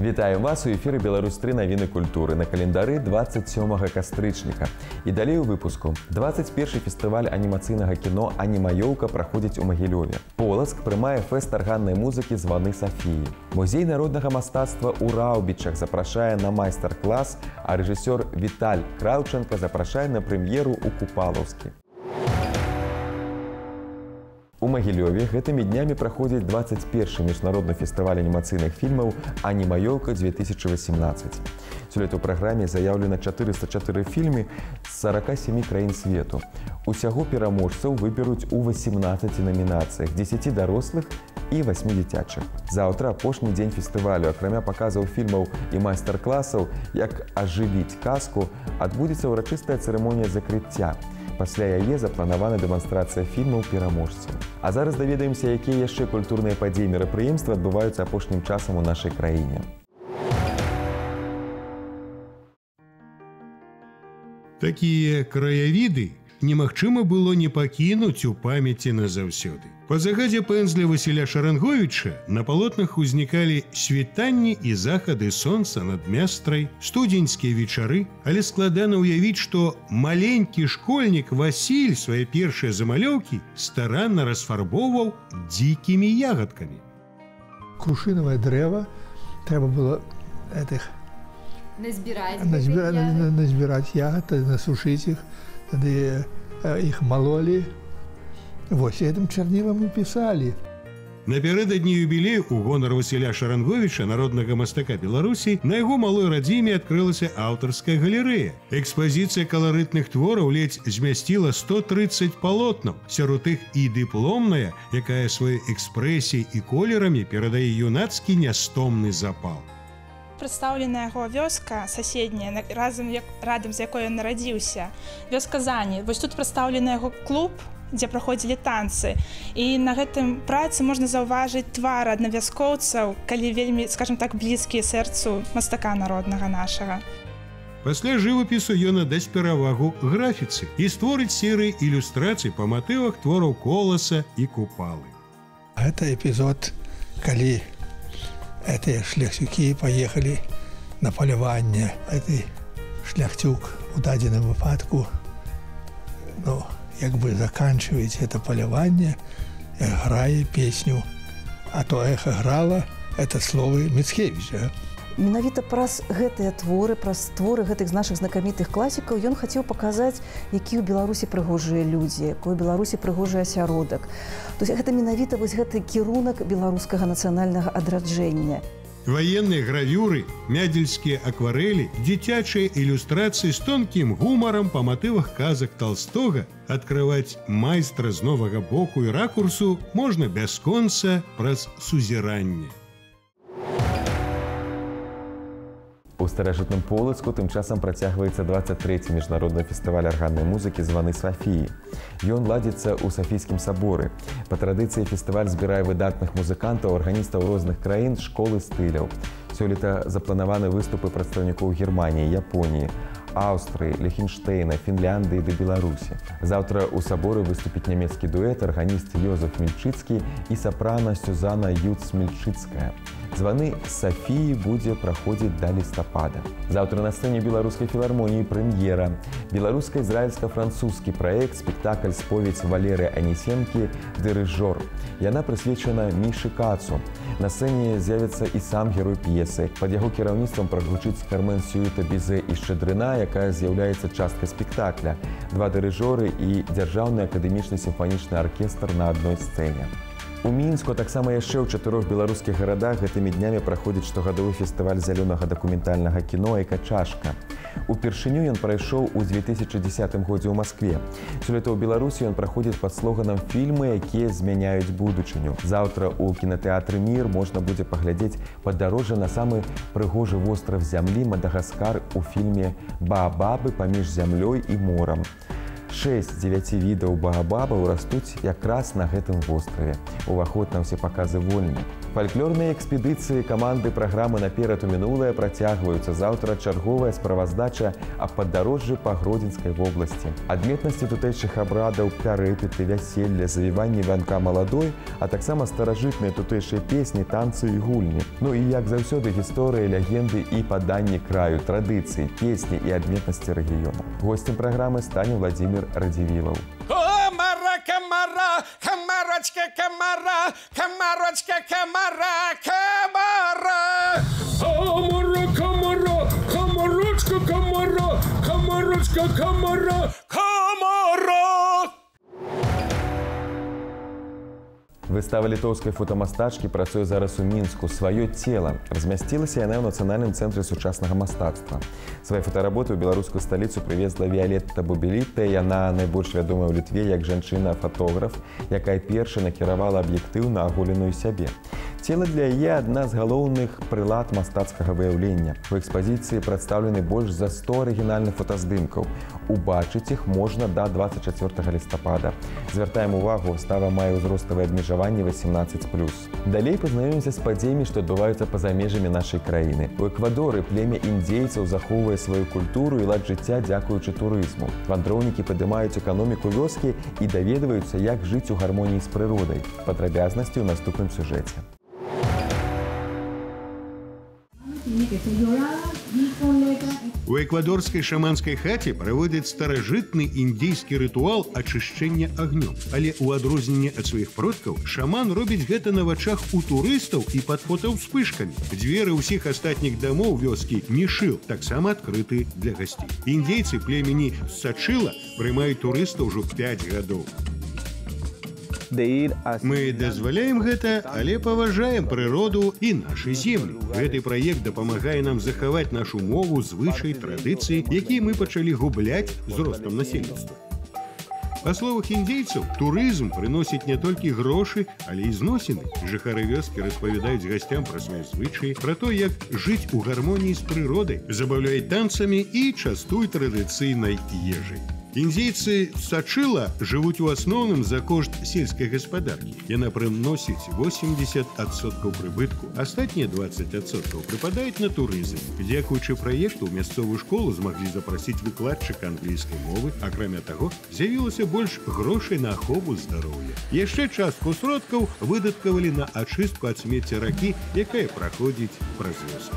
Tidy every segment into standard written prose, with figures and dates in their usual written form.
Вітаем вас у эфіры Беларусь-3 навіны культуры на календары 27 кастрычніка. І далей у выпуску. 21 фестываль анімацыйнага кіно «Анімаёўка» праходзіць у Магілёве. Полацк прымае фэст арганнай музыкі «Званы Сафіі». Музей народнага мастацтва ў Раўбічах запрашае на майстар-клас, а рэжысёр Віталь Краўченка запрашае на прэм'еру ў Купалаўскі. У Магілёве гэтымі днямі праходзіць 21 міжнародны фестываль анімацыйных фільмаў «Анімаёўка 2018». Сёлета ў праграме заяўлена 404 фільмы з 47 краін свету. Усяго пераможцаў выберуць у 18 намінацыях, 10 дарослых і 8 дзіцячых. Заўтра апошні дзень фестывалю, акрамя паказаў фільмаў і майстар-класаў, як ажывіць казку, адбудзецца ўрачыстая цырымонія закрыцця. Пасля яе запланавана дэманстрацыя фільмаў пераможцаў. А зараз даведаемся, якія яшчэ культурныя падзеі мерапрыемства адбываюцца апошнім часам у нашай краіне. Такія краявіды немагчыма было не пакінуць у памяці назаўсёды. Па загадзе пэндзля Васіля Шаранговіча на палотнах узнікалі світанні і захады сонца над Мястрай, студзеньскія вечары, але складана ўявіць, што маленькі школьнік Васіль свае першыя замалёўкі старанна расфарбоўваў дзікімі ягадкамі. Крушынавае дрэва трэба было назбіраць ягад, насушыць іх, тады іх малолі. Вось, гэтым чарнілам і пісалі. Напярэдадні юбілею у гонар Васіля Шаранговіча, народнага мастака Беларусі, на яго малой радзіме адкрылася аўтарская галерэя. Экспазіцыя каларытных твораў ледзь змясціла 130 палотнаў. Сярод іх і дыпломная, якая сваёй экспрэсіяй і колерамі перадае юнацкі нястомны запал. Прадстаўлена яго вёска суседняя, радам з якой ён нарадзіўся. Вёска Зані. Вось тут прадстаўлены яго клуб, дзе праходзілі танцы. І на гэтым працы можна заўважыць твар аднавяскоўцаў, калі вельмі, скажем так, блізкія сэрцу мастака народнага нашага. Пасля жывапісу ён аддасць перавагу графіцы і створыць серыі ілюстрацый па матывах твораў Коласа і Купалы. Гэта эпізод, калі гэтыя шляхцюкі паехалі на паляванне. Гэты шляхцюк у дадзеным выпадку як бы заканчиваете это поляванне, грае песню, а то эхо грала, это словы Міцкевіча. Менавіта праз гэтыя творы, праз творы гэтых з нашых знакамітых класікаў ён хацеў паказаць, які ў Беларусі прыгожыя людзі, якой у Беларусі прыгожы асяродак. То есть гэта менавіта вось гэты кірунак беларускага нацыянальнага адраджэння. Ваенныя гравюры, мядзельскія акварэлі, дзіцячыя ілюстрацыі з тонкім гумарам па матывах казак Талстога адкрываць майстра з новага боку і ракурсу можна бясконца праз сузіранне. У старажытным Полацку тым часам працягваецца 23-й міжнародны фестываль арганнай музыкі «Званы Сафіі». Ён ладзіцца ў Сафійскім саборы. Па традыцыі фестываль збірае выдатных музыкантаў, арганістаў розных краін, школ і стыляў. Сёлета запланаваны выступы прадстаўнікоў Германіі, Японіі, Аўстрыі, Ліхтэнштэйна, Фінляндыі ды Беларусі. Заўтра ў саборы выступіць нямецкі дуэт, арганіст Йозеф Мільчыцкі і сапрана Сюзанна Юц-Мільчыцкая. «Званы Сафіі» будзе праходзіць да лістапада. Заўтра на сцэне беларускай філармоніі прэм'ера. Беларуска-ізраільска-французскі праект, спектакль «Споведь Валеры Анісенкі. Дырыжор». Яна прысвечана Мішы Кацу. На сцэне з'явіцца і сам герой п'есы. Пад яго кіраўніцтвам прагучыць Кармен Сюіта Бізе і Шчадрына, якая з'яўляецца часткай спектакля. 2 дырыжоры і дзяржаўны акадэмічны сімфанічны аркестр на адной сцэне. У Мінску, таксама яшчэ ў 4 беларускіх гарадах гэтымі днямі праходзіць штогадовы фестываль зялёнага дакументальнага кіно «Эка-чашка». Упершыню ён прайшоў у 2010 годзе ў Маскве. Сёлета ў Беларусі ён праходзіць пад слоганам «Фільмы, якія змяняюць будучыню». Заўтра ў кінатэатры «Мір» можна будзе паглядзець падарожжа на самы прыгожы востраў зямлі Мадагаскар у фільме «Баабабы паміж зямлёй і морам». 6 з 9 відаў баабабаў растуць якраз на гэтым востраве. Уваход на ўсе паказы вольны. Фальклорныя экспедыцыі каманды праграмы «Наперад у мінулае» працягваюцца. Заўтра чарговая справаздача аб падарожжы па Гродзенскай вобласці. Адметнасці тутэйшых абрадаў, перапеты, вяселля, завіванні вянка маладой, а таксама старажытныя тутэйшыя песні, танцы і гульні. Ну і, як заўсёды, гісторыя, легенды і паданні краю, традыцыі, песні і адметнасці рэгіёну. Госцем праграмы стане Владзімір Радзівілаў. Камара, камарочка, камара, камарочка, камара, камара. Камара, камара, камарочка, камара, камарочка, камара, камара. Выстава літоўскай фотамастачкі працуе зараз у Мінску. «Сваё цела» размясцілася яна ў Нацыянальным цэнтры сучаснага мастацтва. Свае фотаработы ў беларускую сталіцу прывезла Віолетта Бубеліта. Яна найбольш вядомая ў Літве як жанчына-фатограф, якая першая накіравала аб'ектыў на аголеную сябе. Цела для яе адна з галоўных прылад мастацкага выяўлення. У экспазіцыі прадстаўлены больш за 100 арыгінальных фотаздымкаў. Убачыць іх можна да 24 лістапада. Звяртаем увагу, выстава мае ўзроставае абмежаванне 18+. Далей пазнаёмімся з падзеямі, што адбываюцца па-за межамі нашай краіны. У Эквадоры племя індзейцаў захоўвае сваю культуру і лад жыцця дзякуючы турызму. Вандроўнікі падымаюць эканоміку вёскі і даведваюцца, як жыць у гармоніі з прыродай. Падрабязнасці ў наступным сюжэце. У эквадорскай шаманскай хаце праводзяць старажытны індзейскі рытуал ачышчэння агнём. Але ў адрозненне ад сваіх продкаў шаман робіць гэта на вачах у турыстаў і пад фотаўспышкамі. Дзверы ўсіх астатніх дамоў вёскі Мішыл таксама адкрыты для гасцей. Індзейцы племені Сачыла прымаюць турыстаў ўжо 5 гадоў. Мы дазваляем гэта, але паважаем прыроду і нашы землі. Гэты праект дапамагае нам захаваць нашу мову, звычаі, традыцыі, якія мы пачалі губляць з ростам насельніцтва. Па словах індзейцаў, турызм прыносіць не толькі грошы, але і зносіны. Жыхары вёскі распавядаюць гасцям пра свае звычаі, пра то, як жыць у гармоніі з прыродай, забаўляюць танцамі і частуюць традыцыйнай ежай. Індзейцы Сачыла жывуць у асноўным за кошт сельскай гаспадаркі. Яна прыносіць 80% прыбытку, астатнія 20% прыпадаюць на турызм. Дзякуючы праекту ў мясцовую школу змаглі запрасіць выкладчыка англійскай мовы. Акрамя таго, з'явілася больш грошай на ахову здароўя. Яшчэ частку сродкаў выдаткавалі на ачыстку ад смецця ракі, якая праходзіць праз вёску.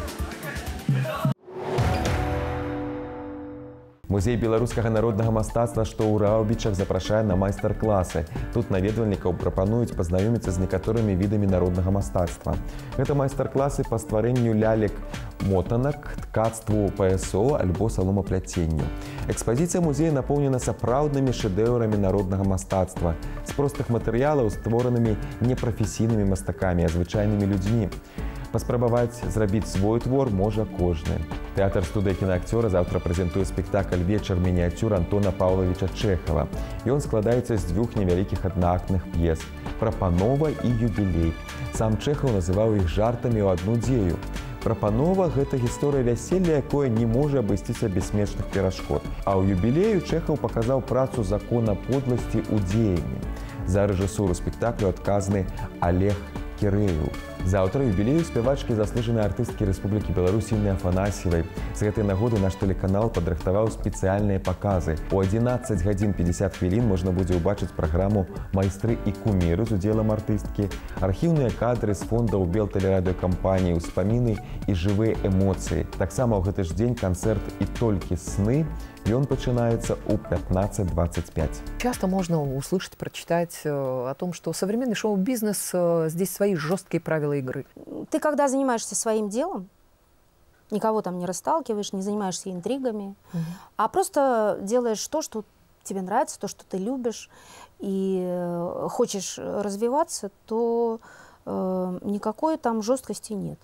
Музей беларускага народнага мастацтва, што ў Раўбічах, запрашае на майстар-класы. Тут наведвальнікаў прапануюць пазнаёміцца з некаторымі відамі народнага мастацтва. Гэта майстар-класы па стварэнню лялек-мотанак, ткацтву ПСО альбо саломапляценню. Экспазіцыя музея напоўнена сапраўднымі шэдэўрамі народнага мастацтва, з простых матэрыялаў, створанымі непрафесійнымі мастакамі, а звычайнымі людзьмі. Паспрабаваць зрабіць свой твор можа кожны. Тэатр студыя кінаакцёра заўтра прэзентуе спектакль «Вечар мініяцюр» Антона Паўлавіча Чэхава. Ён складаецца з 2 невялікіх аднаактных п'ес «Прапанова» і «Юбілей». Сам Чэхаў называў іх жартамі ў адну дзею. «Прапанова» – гэта гісторыя вяселля, якое не можа абысціся без смешных перашкод. А ў «Юбілею» Чэхаў паказаў працу закона подласці ў дзеянні. За рэжысуру спектаклю адказны Олег Кірэеў. Заўтра юбілею спявачкі заслужанай артысткі Рэспублікі Беларусь Інны Афанасьевай. З гэтай нагоды наш тэлеканал падрыхтаваў спецыяльныя паказы. У 11 гадзін 50 хвілін можна будзе ўбачыць праграму «Майстры і куміры» з удзелам артысткі, архіўныя кадры з фондаў белтэлерадыёкампаніі, успаміны і жывыя эмоцыі. Таксама ў гэты ж дзень канцэрт «І толькі сны». Он начинается у 15:25. Часто можно услышать, прочитать о том, что современный шоу-бизнес, здесь свои жесткие правила игры. Ты когда занимаешься своим делом, никого там не расталкиваешь, не занимаешься интригами, а просто делаешь то, что тебе нравится, то, что ты любишь, и хочешь развиваться, то никакой там жесткости нет.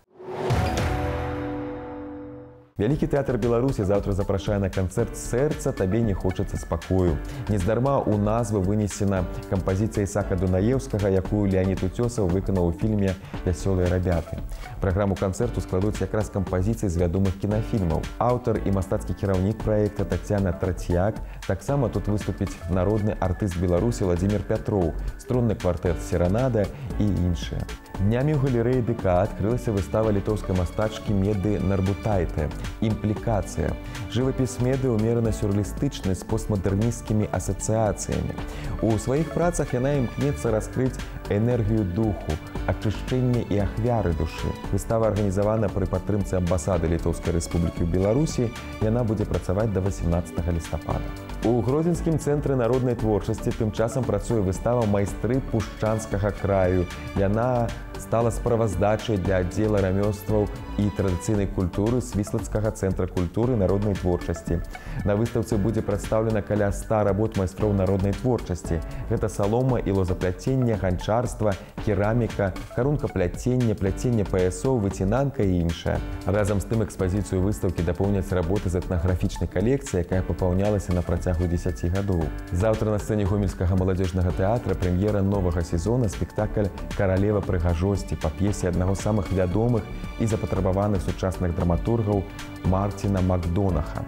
Вялікі тэатр Беларусі заўтра запрашае на канцэрт «Сэрца табе не хочацца спакою». Нездарма ў назву вынесена кампазіцыя Ісака Дунаеўскага, якую Леонід Уцёсаў выканаў у фільме «Вясёлыя рабяты». Праграму канцэрту складуць якраз кампазіцыі з вядомых кінафільмаў. Аўтар і мастацкі кіраўнік праекта Тацяна Трацьяк. Таксама тут выступіць народны артыст Беларусі Владзімір Пятроў, струнны квартэт «Серанада» і іншыя. Днямі ў галерэі ДК адкрылася выстава літоўскай мастачкі Меды Нарбутайте «Імплікацыя». Жывапіс Меды ўмерана сюррэалістычны з постмадэрнісцкімі асацыяцыямі. У сваіх працах яна імкнецца раскрыць энергію духу, ачышчэнне і ахвяры душы. Выстава арганізавана пры падтрымцы амбасады Літоўскай Рэспублікі ў Беларусі. Яна будзе працаваць да 18 лістапада. У Гродзенскім цэнтры народнай творчасці тым часам працуе выстава «Майстры пушчанскага краю». Яна стала справаздачай для аддзела рамёстваў і традыцыйнай культуры Свіслацкага цэнтра культуры народнай творчасці. На выстаўцы будзе прадстаўлена каля 100 работ майстроў народнай творчасці. Гэта салома і лозапляценне, ганчарства, кераміка, карункапляценне, пляценне паясоў, выцінанка і іншае. Разам з тым экспазіцыю выстаўкі дапоўняць работы з этнаграфічнай калекцыі, якая папаўнялася на працягу 10 гадоў. Заўтра на сцэне Гомельскага маладзёжнага тэатра прэм'ера новага сезона спектакль «Каралева прыгажосці» па п'есе аднаго з самых вядомых і запатрабаваных сучасных драматургаў Марціна Макдонаха.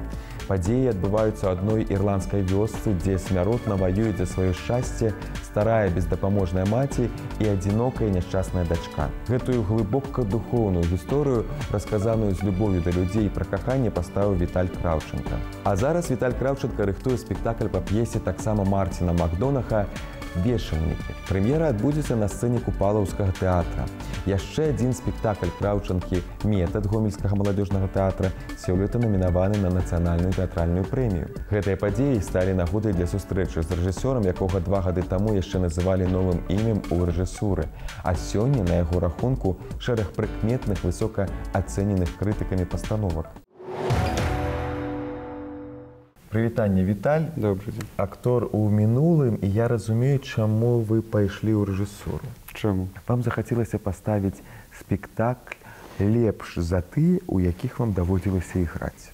Падзеі адбываюцца ў адной ірландскай вёсцы, дзе смяротна ваююць за сваё шчасце старая бездапаможная маці і адзінокая няшчасная дачка. Гэтую глыбока духоўную гісторыю, расказаную з любоўю да людзей і пра каханне, паставіў Віталь Краўченка. А зараз Віталь Краўченка рыхтуе спектакль па п'есе таксама Марціна Макдонаха «Вешальнікі». Прэм'ера адбудзецца на сцэне Купалаўскага тэатра. Яшчэ адзін спектакль Краўченкі «Метад» Гомельскага маладзёжнага тэатра сёлета намінаваны на нацыянальную тэатральную прэмію. Гэтыя падзеі сталі нагодай для сустрэчы з рэжысёрам, якога 2 гады таму яшчэ называлі новым імем у рэжысуры. А сёння на яго рахунку шэраг прыкметных, высока ацэненых крытыкамі пастановак. Прывітанне, Віталь. Добрый день. Актор у мінулым, і я разумею, чаму вы пайшлі ў рэжысуру. Чаму? Вам захацелася паставіць спектакль лепш за тыя, у якіх вам даводзілася іграць.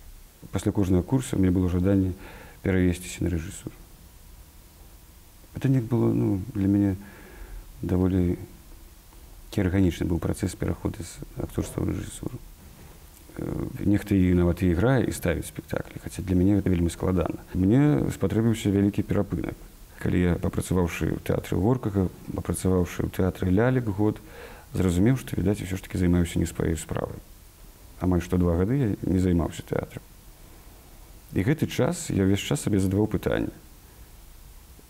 Пасля кожнага курса у меня было жаданне перавесціся на рэжысуру. Это не было, для мяне даволі арганічны быў працэс пераходу з акторства ў рэжысуру. Нехта і нават і іграе і ставіць спектаклі, хаця для мяне гэта вельмі складана. Мне спатрэбіўся вялікі перапынак. Калі я, папрацаваўшы ў тэатры Горкага, папрацаваўшы ў тэатры Лялек год, зразумеў, што, відаць, усё ж такі займаюся не сваёй справай. Амаль што 2 гады я не займаўся тэатрам. І гэты час я ўвесь час сабе задаваў пытанне.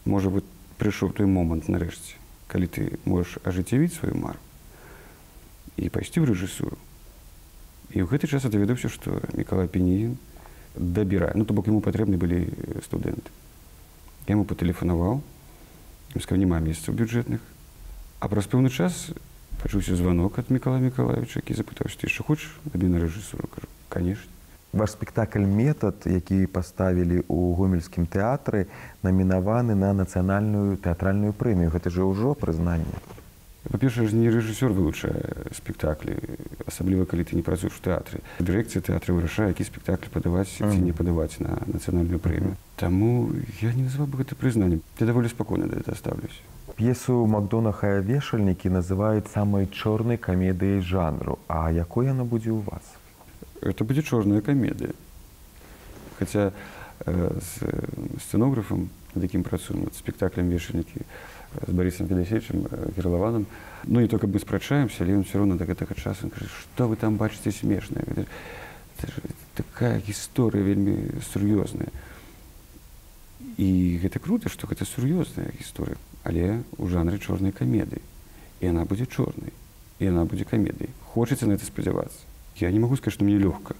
Можа быць, прыйшоў той момант нарэшце, калі ты можаш ажыццявіць сваю мару і пайсці ў рэжысуру. І ў гэты час я даведаўся, што Мікалай Пінігін дабірае. То бок, яму патрэбны былі студэнты. Я яму патэлефанаваў, ён сказаў, няма месцаў бюджэтных. А праз пэўны час пачуўся званок ад Мікалая Мікалаевіча, які запытаўся, ты яшчэ хочаш табе на рэжысуру? Кажу, канешне. Ваш спектакль «Метад», які паставілі ў Гомельскім тэатры, намінаваны на нацыянальную тэатральную прэмію. Гэта ж ўжо прызнанне. Па-першае, не рэжысёр вылучае спектаклі, асабліва калі ты не працуеш у тэатры. Дырэкцыя тэатра вырашае, які спектакль падаваць ці не падаваць на нацыянальную прэмію. Таму я не назваў бы гэта прызнаннем. Я даволі спакойна да гэта ставлюся. П'есу Макдонаха «Вешальнікі» называюць самай чорнай камедыяй жанру. А якой яна будзе ў вас? Это будзе чорная камедыя. Хаця з сцэнографам, над якім працуем, над спектаклем «Вешальнікі», з Борисом Федосеевичем Кірлаваном. Не то, каб мы спрачаемся, але ён все роўна да гэтага часу кажа, што вы там бачыце смешнае. Гэта такая гісторыя вельмі сур'ёзная. І гэта крута, што гэта сур'ёзная гісторыя, але ў жанры чорнай камедыі. І яна будзе чорнай, і яна будзе камедыяй. Хочацца на гэта спадзявацца. Я не магу сказаць, што мне лёгка,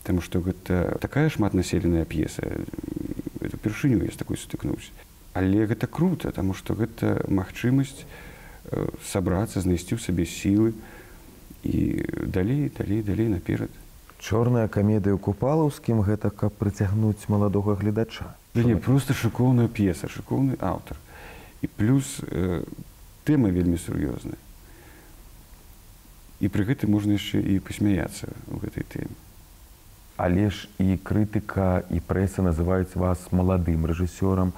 таму што гэта такая шматнаселеная п'еса. Упершыню я з такой сутыкнуўся. Але гэта крута, таму што гэта магчымасць сабрацца, знайсці ў сабе сілы і далей наперад. Чорная камедыя ў Купалаўскім – гэта каб прыцягнуць маладога гледача? Не, проста шыкоўная п'еса, шыкоўны аўтар. І плюс тэма вельмі сур'ёзная. І пры гэтым можна яшчэ і пасмяяцца ў гэтай тэме. Але ж і крытыка, і прэса называюць вас маладым рэжысёрам,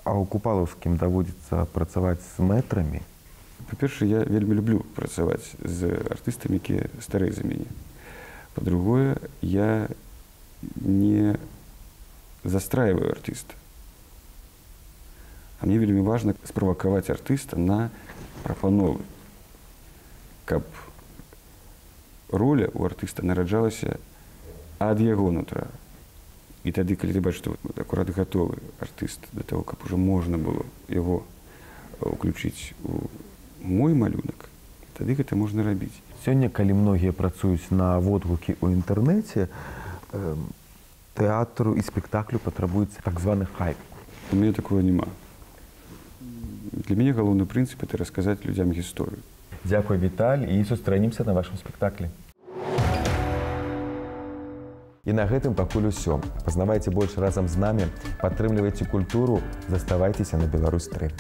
а ў Купалаўскім даводзіцца працаваць з мэтрамі? Па-першае, я вельмі люблю працаваць з артыстамі, якія старэй за мяне. Па-другое, я не застрайваю артыста. А мне вельмі важна справакаваць артыста на прапановы. каб роля у артыста нараджалася ад яго нутра. І тады, калі ты бачыш, што акурат гатовы артыст да таго, каб ужо можна было яго ўключыць у мой малюнак, тады гэта можна рабіць. Сёння, калі многія працуюць на водгукі ў інтэрнэце, тэатру і спектаклю патрабуецца так званы хайп. У мяне такого няма. Для мяне галоўны прынцып — это расказаць людзям гісторыю. Дзякуй, Віталь, і сустрэнемся на вашым спектаклі. І на гэтым пакуль усё. Пазнавайце больш разам з намі, падтрымлівайце культуру, заставайцеся на Беларусь 3.